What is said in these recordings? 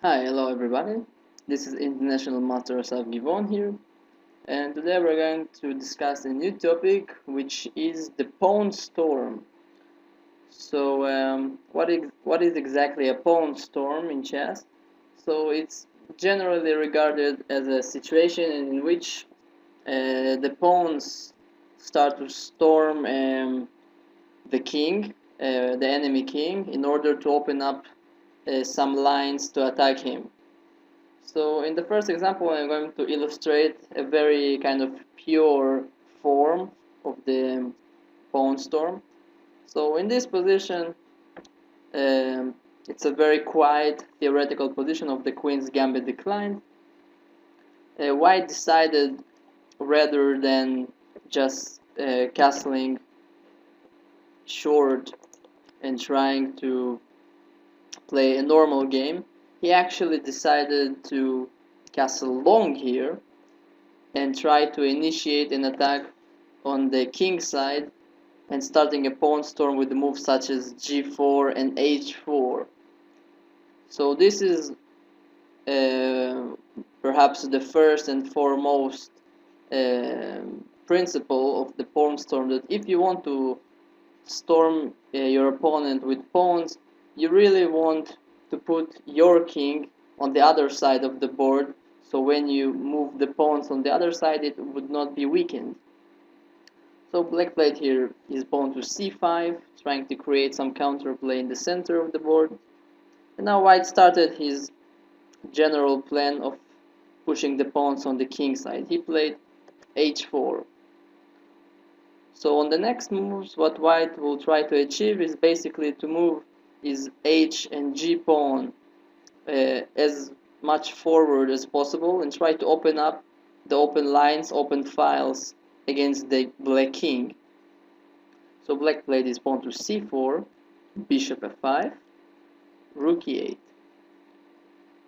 Hi, hello everybody. This is International Master Asaf Givon here, and today we're going to discuss a new topic, which is the pawn storm. What is exactly a pawn storm in chess? So, it's generally regarded as a situation in which the pawns start to storm the king, the enemy king, in order to open up some lines to attack him. So in the first example, I'm going to illustrate a very kind of pure form of the pawn storm. So in this position, it's a very quiet theoretical position of the queen's gambit declined. White decided, rather than just castling short and trying to play a normal game, he actually decided to castle long here and try to initiate an attack on the king side and starting a pawn storm with moves such as g4 and h4. So this is uh, perhaps the first and foremost principle of the pawn storm, that if you want to storm your opponent with pawns, you really want to put your king on the other side of the board, so when you move the pawns on the other side it would not be weakened. So black played here his pawn to c5, trying to create some counterplay in the center of the board. And now white started his general plan of pushing the pawns on the king side. He played h4. So on the next moves, what white will try to achieve is basically to move his h and g pawn as much forward as possible and try to open up the open lines, open files against the black king. So black played his pawn to c4, bishop f5, rook e8.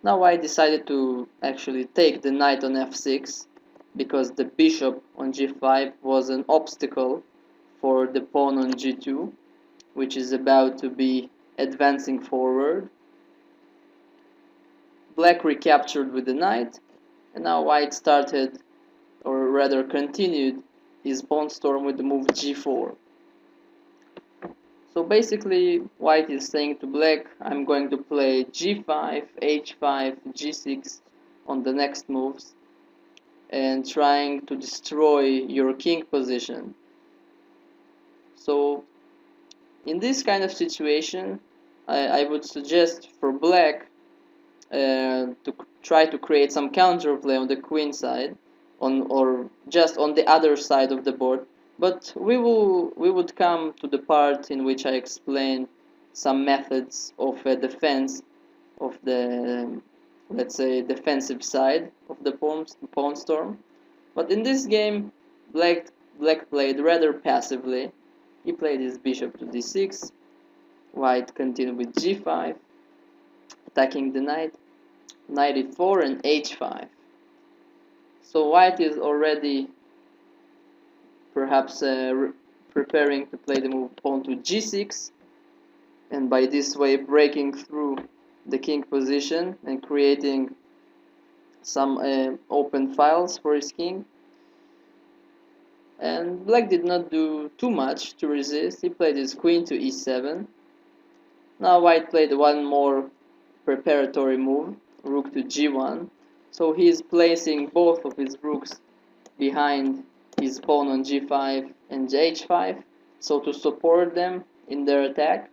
Now white decided to actually take the knight on f6 because the bishop on g5 was an obstacle for the pawn on g2, which is about to be advancing forward. Black recaptured with the knight, and now white started, or rather continued, his pawn storm with the move g4. So basically white is saying to black, I'm going to play g5, h5, g6 on the next moves and trying to destroy your king position. So in this kind of situation, I would suggest for black to try to create some counterplay on the queen side, or just on the other side of the board. But we would come to the part in which I explain some methods of defense of the, let's say, defensive side of the pawn storm. But in this game, black played rather passively. He played his bishop to d6. White continued with g5, attacking the knight, knight e4 and h5. So white is already perhaps preparing to play the move pawn to g6, and by this way breaking through the king position and creating some open files for his king. And black did not do too much to resist. He played his queen to e7. Now white played one more preparatory move, rook to g1. So he is placing both of his rooks behind his pawn on g5 and h5, so to support them in their attack.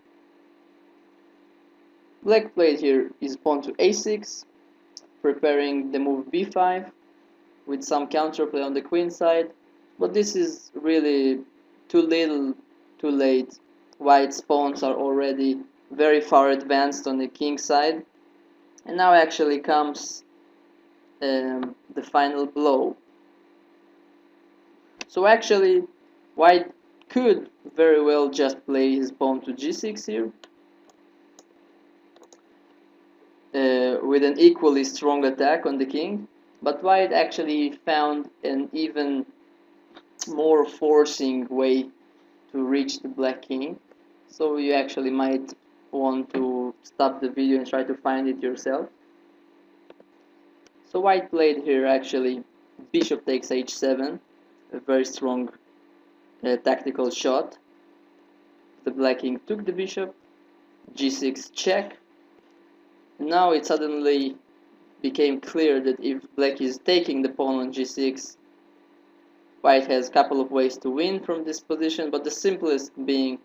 Black played here his pawn to a6, preparing the move b5 with some counterplay on the queen side, but this is really too little, too late. White's pawns are already very far advanced on the king side, and now actually comes the final blow. So actually, white could very well just play his pawn to g6 here, with an equally strong attack on the king, but white actually found an even more forcing way to reach the black king. So you actually might want to stop the video and try to find it yourself. So white played here actually bishop takes h7, a very strong tactical shot. The black king took the bishop, g6 check. Now it suddenly became clear that if black is taking the pawn on g6, white has a couple of ways to win from this position, but the simplest being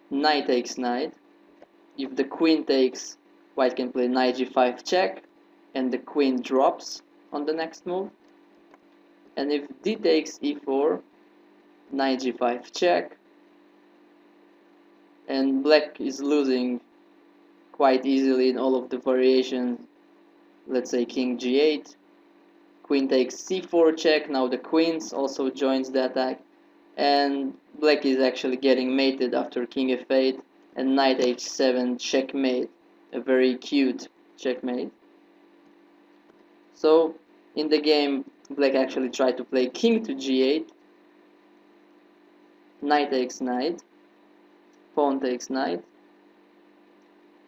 knight takes knight. If the queen takes, white can play knight g5 check, and the queen drops on the next move. And if d takes e4, knight g5 check, and black is losing quite easily in all of the variations. Let's say king g8, queen takes c4 check, now the queens also joins the attack, and black is actually getting mated after king f8 and knight h7 checkmate, a very cute checkmate. So in the game black actually tried to play king to g8, knight takes knight, pawn takes knight,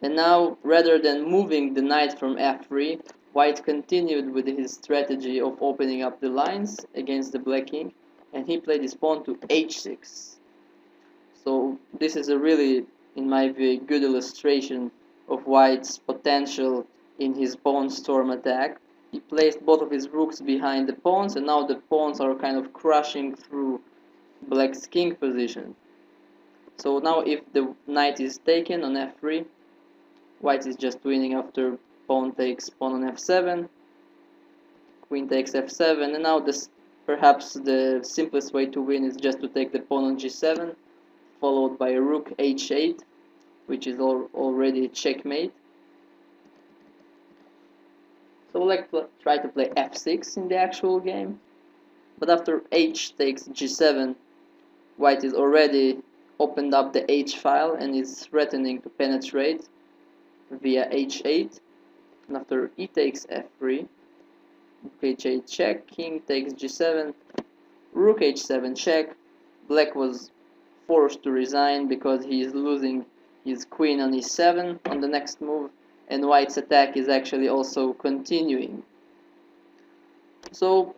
and now rather than moving the knight from f3, white continued with his strategy of opening up the lines against the black king, and he played his pawn to h6. So this is a really, in my view, good illustration of white's potential in his pawn storm attack. He placed both of his rooks behind the pawns, and now the pawns are kind of crushing through black's king position. So now if the knight is taken on f3, white is just winning after pawn takes pawn on f7, queen takes f7, and now this perhaps the simplest way to win is just to take the pawn on g7, followed by a rook h8, which is already checkmate. So black try to play f6 in the actual game, but after h takes g7, white is already opened up the h file and is threatening to penetrate via h8. And after e takes f3, rook h8 check, king takes g7, rook h7 check. Black was forced to resign because he is losing his queen on e7 on the next move, and white's attack is actually also continuing. So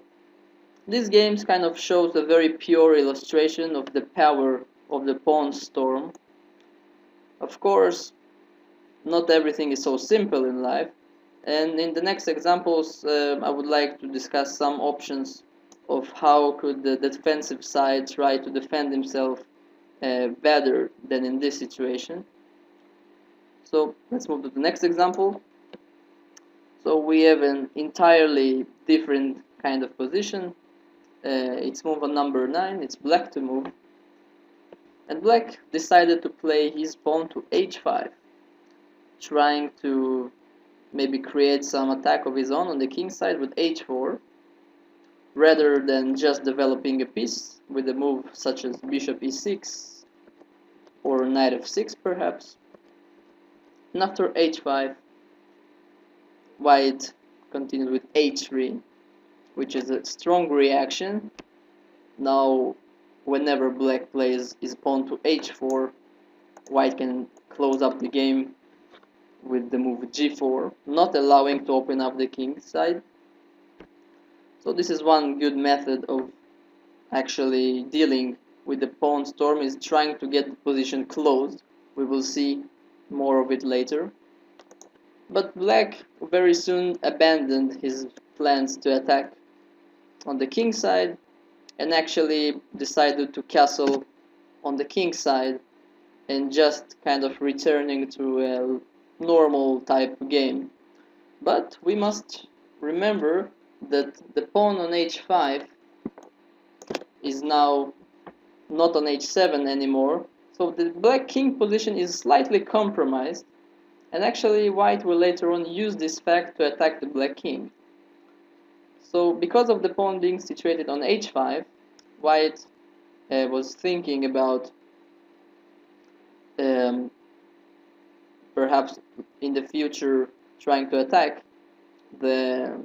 this game kind of shows a very pure illustration of the power of the pawn storm. Of course, not everything is so simple in life, and in the next examples I would like to discuss some options of how could the defensive side try to defend himself better than in this situation. So let's move to the next example. So we have an entirely different kind of position. It's move on number 9, it's black to move. And black decided to play his pawn to h5, trying to maybe create some attack of his own on the king side with h4, rather than just developing a piece with a move such as bishop e6 or knight f6 perhaps. And after h5, white continued with h3, which is a strong reaction. Now whenever black plays his pawn to h4, white can close up the game with the move g4, not allowing to open up the king side. So this is one good method of actually dealing with the pawn storm, is trying to get the position closed. We will see more of it later. But black very soon abandoned his plans to attack on the king side and actually decided to castle on the king side and just kind of returning to a normal type game. But we must remember that the pawn on h5 is now not on h7 anymore, so the black king position is slightly compromised, and actually white will later on use this fact to attack the black king. So because of the pawn being situated on h5, white was thinking about perhaps in the future trying to attack the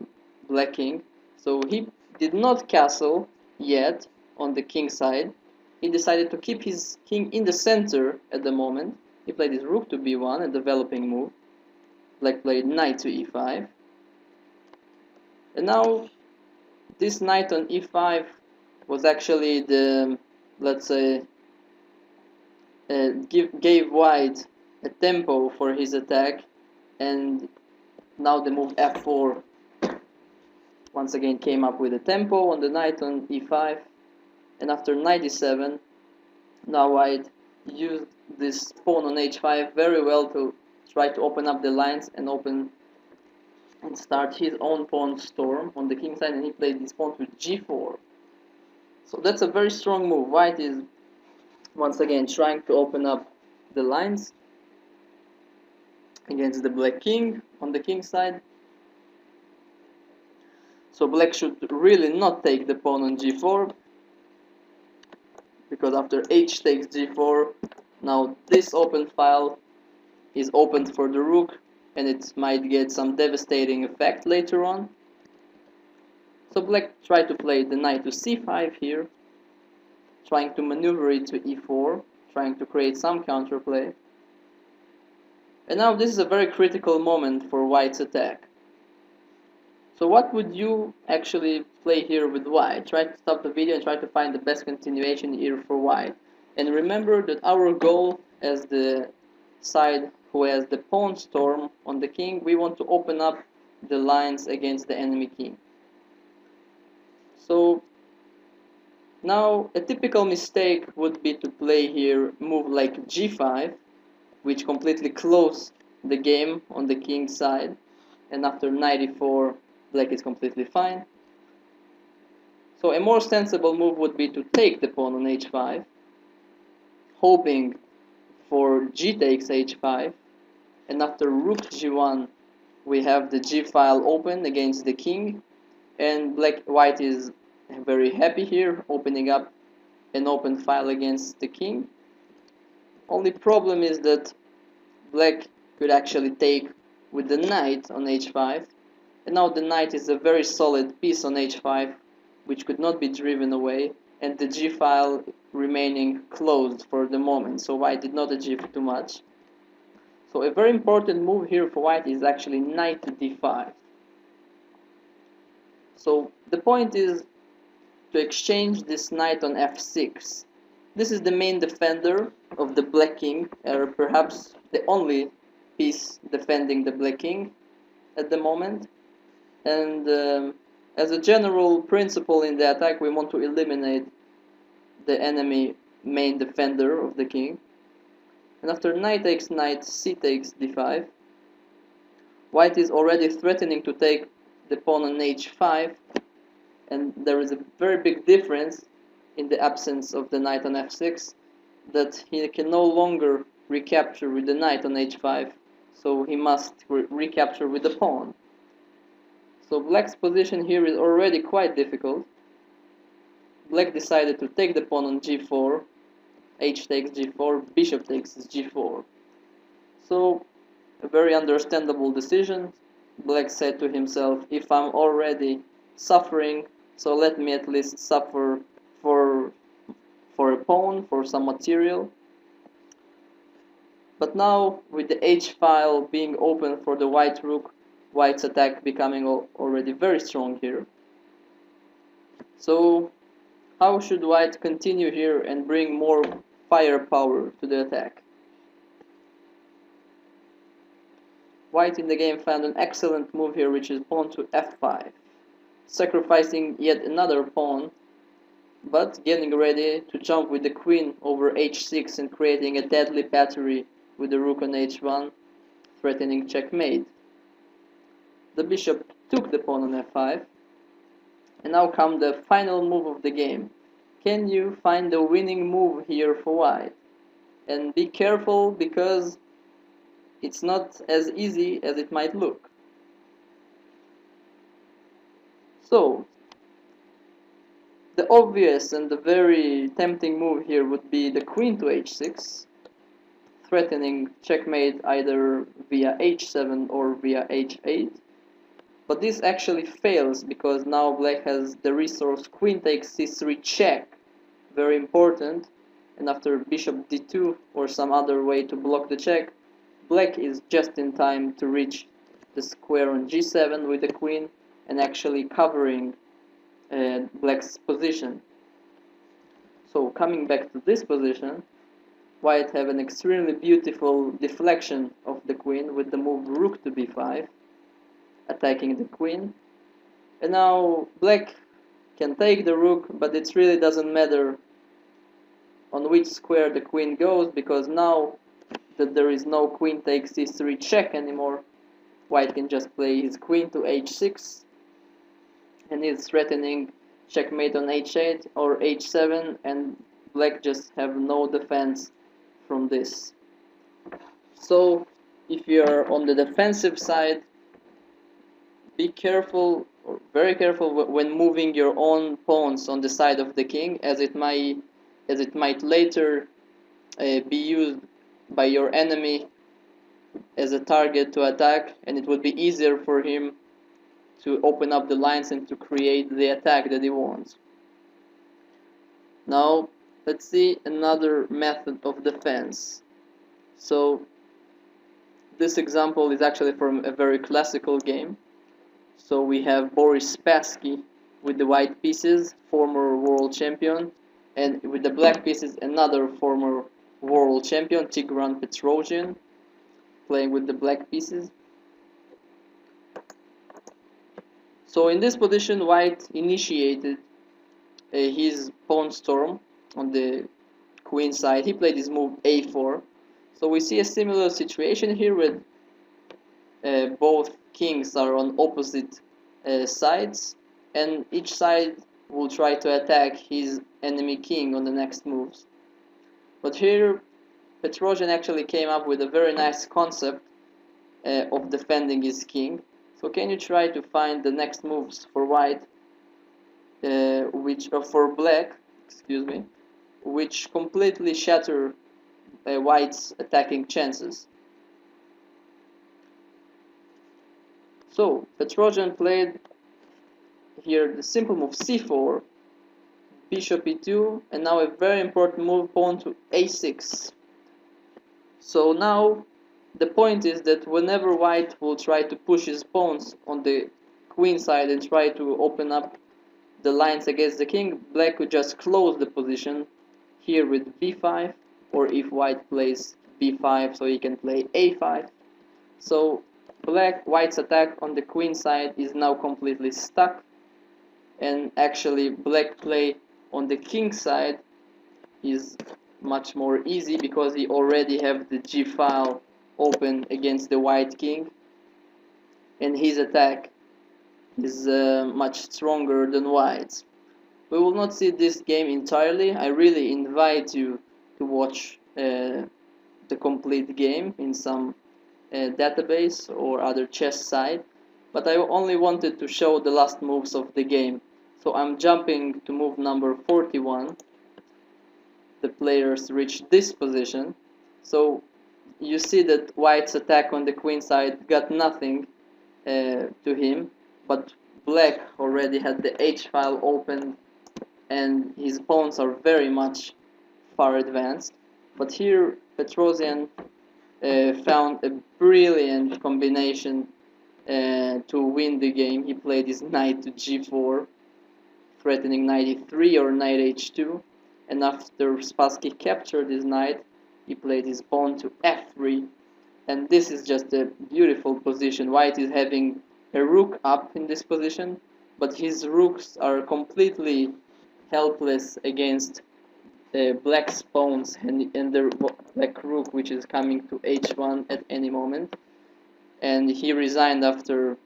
black king. So he did not castle yet on the king side. He decided to keep his king in the center at the moment. He played his rook to b1, a developing move. Black played knight to e5. And now this knight on e5 was actually the, let's say, gave white a tempo for his attack, and now the move f4 once again came up with a tempo on the knight on e5, and after knight e7, now white used this pawn on h5 very well to try to open up the lines and start his own pawn storm on the king side, and he played this pawn to g4. So that's a very strong move. White is once again trying to open up the lines against the black king on the king side. So black should really not take the pawn on g4, because after h takes g4, now this open file is opened for the rook, and it might get some devastating effect later on. So black tried to play the knight to c5 here, trying to maneuver it to e4, trying to create some counterplay. And now this is a very critical moment for white's attack. So what would you actually play here with white? Try to stop the video and try to find the best continuation here for white. And remember that our goal as the side who has the pawn storm on the king, we want to open up the lines against the enemy king. So now a typical mistake would be to play here move like g5, which completely close the game on the king side, and after knight e4 black is completely fine. So a more sensible move would be to take the pawn on h5, hoping for g takes h5, and after rook g1 we have the g file open against the king, and white is very happy here, opening up an open file against the king. Only problem is that black could actually take with the knight on h5, and now the knight is a very solid piece on h5 which could not be driven away, and the g file remaining closed for the moment, so white did not achieve too much. So a very important move here for white is actually knight to d5. So the point is to exchange this knight on f6. This is the main defender of the black king, or perhaps the only piece defending the black king at the moment. And as a general principle in the attack, we want to eliminate the enemy main defender of the king. And after knight takes knight, c takes d5, white is already threatening to take the pawn on h5, and there is a very big difference in the absence of the knight on f6, that he can no longer recapture with the knight on h5, so he must recapture with the pawn. So black's position here is already quite difficult. Black decided to take the pawn on g4, h takes g4, bishop takes g4. So a very understandable decision. Black said to himself, if I'm already suffering, so let me at least suffer for a pawn, for some material. But now with the h file being open for the white rook, white's attack becoming already very strong here. So how should white continue here and bring more firepower to the attack? White in the game found an excellent move here, which is pawn to f5, sacrificing yet another pawn, but getting ready to jump with the queen over h6 and creating a deadly battery with the rook on h1, threatening checkmate. The bishop took the pawn on f5, and now comes the final move of the game. Can you find the winning move here for white? And be careful, because it's not as easy as it might look. So the obvious and the very tempting move here would be the queen to h6, threatening checkmate either via h7 or via h8. But this actually fails, because now black has the resource queen takes c3 check, very important, and after bishop d2 or some other way to block the check, black is just in time to reach the square on g7 with the queen, and actually covering black's position. So coming back to this position, white have an extremely beautiful deflection of the queen with the move rook to b5, attacking the queen. And now black can take the rook, but it really doesn't matter on which square the queen goes, because now that there is no queen takes c3 check anymore, white can just play his queen to h6, and he's threatening checkmate on h8 or h7, and black just have no defense from this. So if you're on the defensive side, be careful, or very careful, when moving your own pawns on the side of the king, as it might later be used by your enemy as a target to attack, and it would be easier for him to open up the lines and to create the attack that he wants. Now let's see another method of defense. So this example is actually from a very classical game. So we have Boris Spassky with the white pieces, former world champion, and with the black pieces, another former world champion, Tigran Petrosian, playing with the black pieces. So in this position, white initiated his pawn storm on the queen side. He played his move a4. So we see a similar situation here with both kings are on opposite sides, and each side will try to attack his enemy king on the next moves. But here Petrosian actually came up with a very nice concept of defending his king. So can you try to find the next moves for white, for black, excuse me, which completely shatter white's attacking chances. So Petrosian played here the simple move c4, bishop e2, and now a very important move, pawn to a6. So now the point is that whenever white will try to push his pawns on the queen side and try to open up the lines against the king, black could just close the position here with b5, or if white plays b5, so he can play a5. So white's attack on the queen side is now completely stuck, and actually black play on the king side is much more easy because he already have the g file open against the white king, and his attack is much stronger than white's. We will not see this game entirely. I really invite you to watch the complete game in some database or other chess site, but I only wanted to show the last moves of the game. So I'm jumping to move number 41. The players reach this position. So you see that white's attack on the queen side got nothing to him, but black already had the h file open, and his pawns are very much far advanced. But here Petrosian found a brilliant combination to win the game. He played his knight to g4, threatening knight e3 or knight h2, and after Spassky captured his knight, he played his pawn to f3, and this is just a beautiful position. White is having a rook up in this position, but his rooks are completely helpless against black's pawns and the black rook, which is coming to h1 at any moment. And he resigned after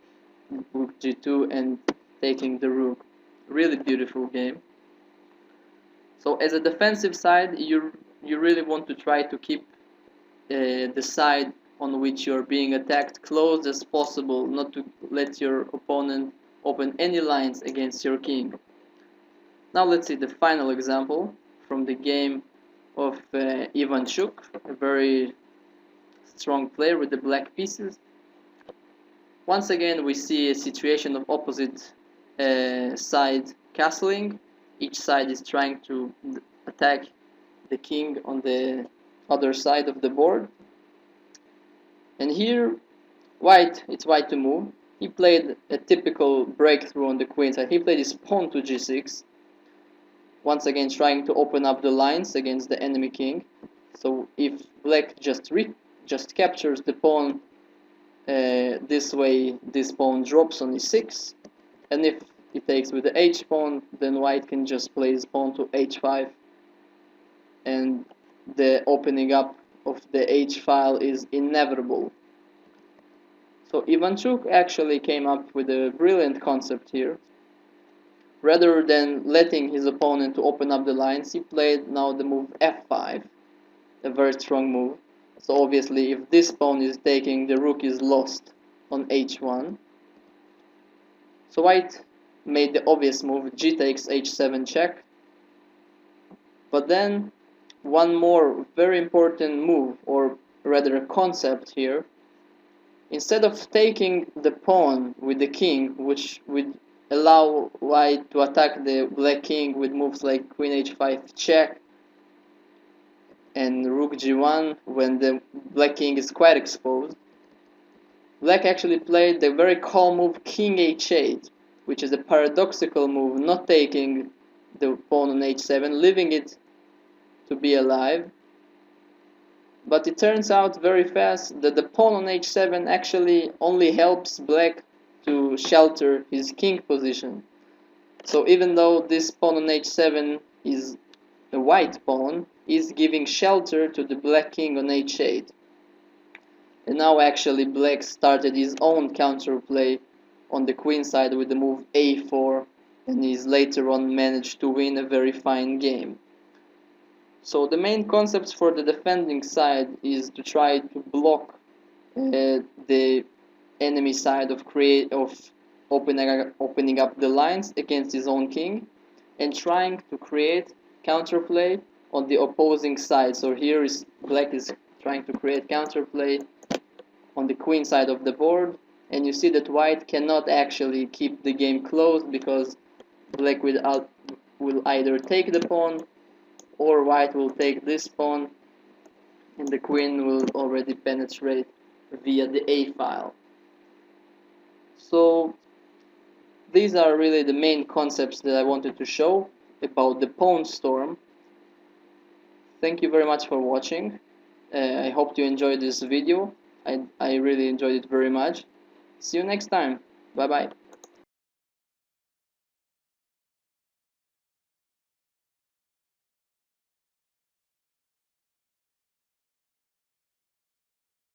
rook g2 and taking the rook. Really beautiful game. So as a defensive side, you really want to try to keep the side on which you're being attacked close as possible, not to let your opponent open any lines against your king. Now let's see the final example from the game of Ivanchuk, a very strong player with the black pieces. Once again we see a situation of opposite side castling. Each side is trying to attack the king on the other side of the board. And here it's white to move. he played a typical breakthrough on the queen side. He played his pawn to g6, once again trying to open up the lines against the enemy king. So if black just captures the pawn this way, this pawn drops on e6, and if he takes with the h pawn, then white can just play his pawn to h5, and the opening up of the h file is inevitable. So Ivanchuk actually came up with a brilliant concept here. Rather than letting his opponent to open up the lines, he played now the move f5, a very strong move. So obviously if this pawn is taking, the rook is lost on h1. So white made the obvious move, g takes h7 check. But then one more very important move, or rather a concept here. Instead of taking the pawn with the king, which would allow white to attack the black king with moves like queen h5 check and rook g1 when the black king is quite exposed, black actually played the very calm move king h8, which is a paradoxical move, not taking the pawn on h7, leaving it to be alive. But it turns out very fast that the pawn on h7 actually only helps black to shelter his king position. So even though this pawn on h7 is a white pawn, is giving shelter to the black king on h8. And now actually black started his own counterplay on the queen side with the move a4, and he's later on managed to win a very fine game. So the main concepts for the defending side is to try to block the enemy side of opening up the lines against his own king, and trying to create counterplay on the opposing side. So here is black is trying to create counterplay on the queen side of the board, and you see that white cannot actually keep the game closed because black will either take the pawn, or white will take this pawn, and the queen will already penetrate via the a file. So these are really the main concepts that I wanted to show about the pawn storm. Thank you very much for watching. I hope you enjoyed this video. I really enjoyed it very much. See you next time. Bye bye.